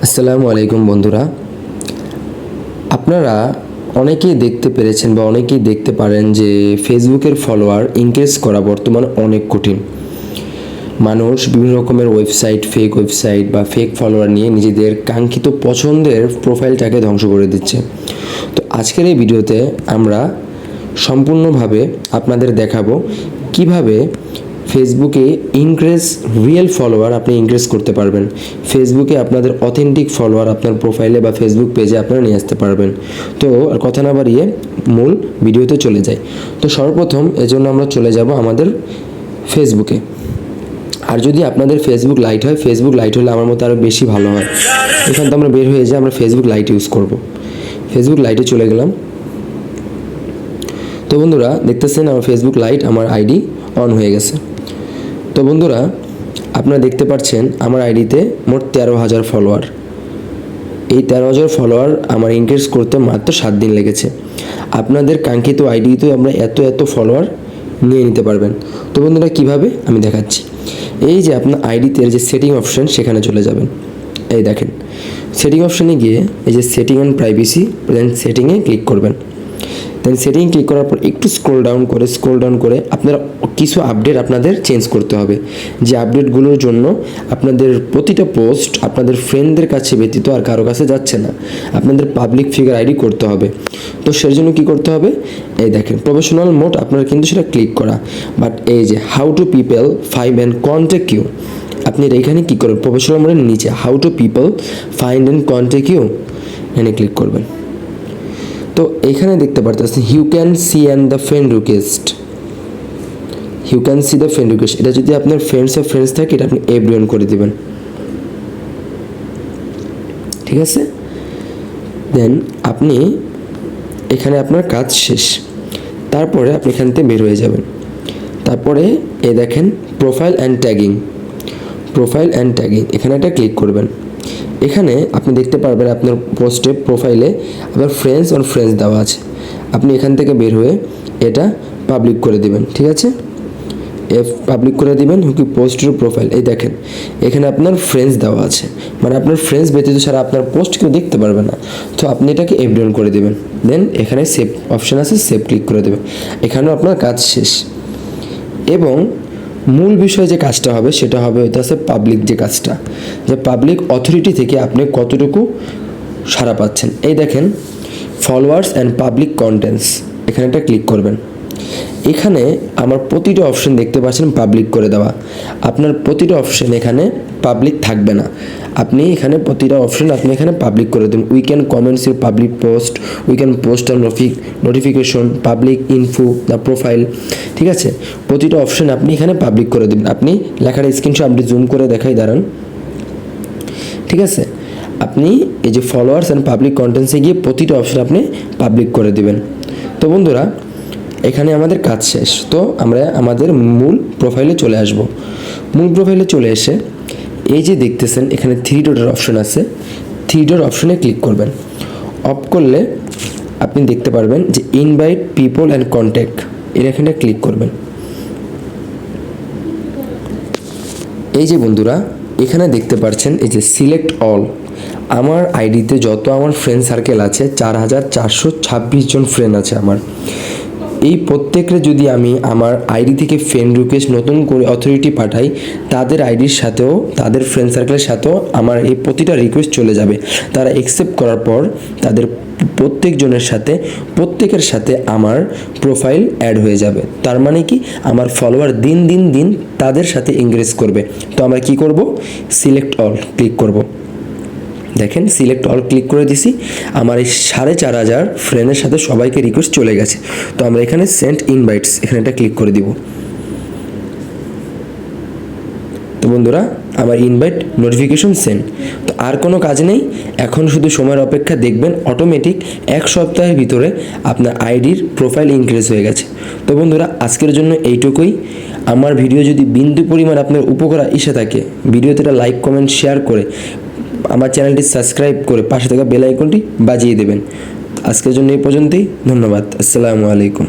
আসসালামু আলাইকুম বন্ধুরা, আপনারা অনেকেই দেখতে পেরেছেন বা অনেকেই দেখতে পারেন যে ফেসবুকের ফলোয়ার ইনক্রিজ করা বর্তমানে অনেক কঠিন। মানুষ বিভিন্ন রকমের ওয়েবসাইট বা ফেক ফলোয়ার নিয়ে নিজেদের কাঙ্ক্ষিত পছন্দের প্রোফাইলটাকে ধ্বংস করে দিচ্ছে। তো আজকের এই ভিডিওতে আমরা সম্পূর্ণভাবে আপনাদের দেখাবো কিভাবে ফেসবুকে রিয়েল ফলোয়ার আপনি ইনক্রিজ করতে পারবেন। ফেসবুকে আপনাদের অথেন্টিক ফলোয়ার আপনার প্রোফাইলে বা ফেসবুক পেজে আপনারা নিয়ে আসতে পারবেন। তো আর কথা না বাড়িয়ে মূল ভিডিওতে চলে যাই। তো সর্বপ্রথম এজন্য আমরা চলে যাব আমাদের ফেসবুকে। আর যদি আপনাদের ফেসবুক লাইট হয়, ফেসবুক লাইট হলে আমার মতো আরও বেশি ভালো হয়। এখান থেকে আমরা বের হয়ে যাই, আমরা ফেসবুক লাইট ইউজ করব। ফেসবুক লাইটে চলে গেলাম। তো বন্ধুরা দেখতেছেন আমার ফেসবুক লাইট, আমার আইডি অন হয়ে গেছে। তো বন্ধুরা আপনারা দেখতে পাচ্ছেন আমার আইডিতে মোট 13,000 ফলোয়ার। এই 13,000 ফলোয়ার আমার ইনক্রিজ করতে মাত্র 7 দিন লেগেছে। আপনাদের কাঙ্ক্ষিত আইডিতে আমরা এত ফলোয়ার নিয়ে নিতে পারবেন। তো বন্ধুরা কিভাবে আমি দেখাচ্ছি। এই যে আপনার আইডিতে যে সেটিং অপশন, সেখানে চলে যাবেন। এই দেখেন সেটিং অপশনে গিয়ে এই যে সেটিং অ্যান্ড প্রাইভেসি, দেন সেটিংয়ে ক্লিক করবেন। দেন সেটিং ক্লিক করার পর একটু স্ক্রল ডাউন করে আপনারা কিছু আপডেট আপনাদের চেঞ্জ করতে হবে। যে আপডেটগুলোর জন্য আপনাদের প্রতিটা পোস্ট আপনাদের ফ্রেন্ডদের কাছে ব্যতীত আর কারো কাছে যাচ্ছে না, আপনাদের পাবলিক ফিগার আইডি করতে হবে। তো সেই জন্য কী করতে হবে, এই দেখেন প্রফেশনাল মোড আপনারা কিন্তু সেটা ক্লিক করা। বাট এই যে how to people find and contact you, আপনি এখানে কী করবেন, প্রফেশনাল মোডের নিচে how to people find and contact you এখানে ক্লিক করবেন। তো এখানে দেখতে পারতেছেন you can see and the friend request, এটা যদি আপনার ফ্রেন্ডস থাকে এটা আপনি এভরিওয়ান করে দিবেন, ঠিক আছে। দেন আপনি এখানে আপনার কাজ শেষ। তারপরে আপনি এখান থেকে বের হয়ে যাবেন। তারপরে এই দেখেন প্রোফাইল অ্যান্ড ট্যাগিং, এখানে একটা ক্লিক করবেন। এখানে আপনি দেখতে পারবেন আপনার পোস্টে প্রোফাইলে আপনার ফ্রেন্ডস দেওয়া আছে। আপনি এখান থেকে বের হয়ে এটা পাবলিক করে দিবেন, ঠিক আছে। পাবলিক করে দিবেন কি পোস্টের প্রোফাইল, এই দেখেন এখানে আপনার ফ্রেন্ডস দেওয়া আছে, মানে আপনার ফ্রেন্ডস ব্যতীত ছাড়া আপনার পোস্ট কেউ দেখতে পারবে না। তো আপনি এটাকে এভরিওয়ান করে দিবেন। দেন এখানে সেভ অপশান আছে, সেভ ক্লিক করে দেবেন। এখানেও আপনার কাজ শেষ। এবং মূল বিষয় যে কাজটা হবে সেটা হবে ওইটা আছে পাবলিক যে কাজটা, যে পাবলিক অথরিটি থেকে আপনি কতটুকু সাড়া পাচ্ছেন। এই দেখেন ফলোয়ার্স অ্যান্ড পাবলিক কন্টেন্টস, এখানে একটা ক্লিক করবেন। এখানে আমার প্রতিটা অপশন দেখতে পাচ্ছেন পাবলিক করে দেওয়া। আপনার প্রতিটা অপশন এখানে পাবলিক থাকবে না, আপনি এখানে প্রতিটা অপশন আপনি এখানে পাবলিক করে দেবেন। We can comments your public post, we can post on notification, public info, the profile, ঠিক আছে। প্রতিটা অপশন আপনি এখানে পাবলিক করে দেবেন। আপনি লেখার স্ক্রিনশট আপনি জুম করে দেখাই দাঁড়ান, ঠিক আছে। আপনি এই যে ফলোয়ার্স অ্যান্ড পাবলিক কন্টেন্টসে গিয়ে প্রতিটা অপশন আপনি পাবলিক করে দিবেন। তো বন্ধুরা এখানে আমাদের কাজ শেষ। তো আমরা আমাদের মূল প্রোফাইলে চলে আসব। মূল প্রোফাইলে চলে এসে এই যে দেখতেছেন এখানে 3 ডটের অপশন আছে, 3 ডট অপশনে ক্লিক করবেন। অফ করলে আপনি দেখতে পারবেন যে ইনভাইট পিপল অ্যান্ড কন্ট্যাক্ট, এখানে ক্লিক করবেন। এই যে বন্ধুরা এখানে দেখতে পাচ্ছেন এই যে সিলেক্ট অল, আমার আইডিতে যত আমার ফ্রেন্ড সার্কেল আছে 4,426 জন ফ্রেন্ড আছে আমার। এই প্রত্যেকের যদি আমি আমার আইডি থেকে ফ্রেন্ড রিকোয়েস্ট নতুন করে অথরিটি পাঠাই, তাদের আইডির সাথেও তাদের ফ্রেন্ড সার্কেলের সাথেও আমার এই প্রতিটা রিকোয়েস্ট চলে যাবে। তারা অ্যাকসেপ্ট করার পর তাদের প্রত্যেকের সাথে আমার প্রোফাইল অ্যাড হয়ে যাবে। তার মানে কি আমার ফলোয়ার দিন তাদের সাথে এনগেজ করবে। তো আমরা কি করব, সিলেক্ট অল ক্লিক করব। দেখেন সিলেক্ট অল ক্লিক করে দিছি, আমার এই 4,500 ফ্রেন্ডের সাথে সবাইকে রিকোয়েস্ট চলে গেছে। তো আমরা এখানে সেন্ড ইনভাইটস, এখানে এটা ক্লিক করে দিব। তো বন্ধুরা আমার ইনভাইট নোটিফিকেশন সেন্ড। তো আর কোনো কাজ নেই, এখন শুধু সময়ের অপেক্ষা, দেখবেন অটোমেটিক 1 সপ্তাহের ভিতরে আপনার আইডির প্রোফাইল ইনক্রিজ হয়ে গেছে। তো বন্ধুরা আজকের জন্য এইটুকুই। আমার ভিডিও যদি বিন্দু পরিমাণ আপনার উপকার এসে থাকে, ভিডিওতে একটা লাইক কমেন্ট শেয়ার করে আমার চ্যানেলটি সাবস্ক্রাইব করে পাশে থাকা বেল আইকনটি বাজিয়ে দেবেন। আজকের জন্য এই পর্যন্তই, ধন্যবাদ। আসসালামু আলাইকুম।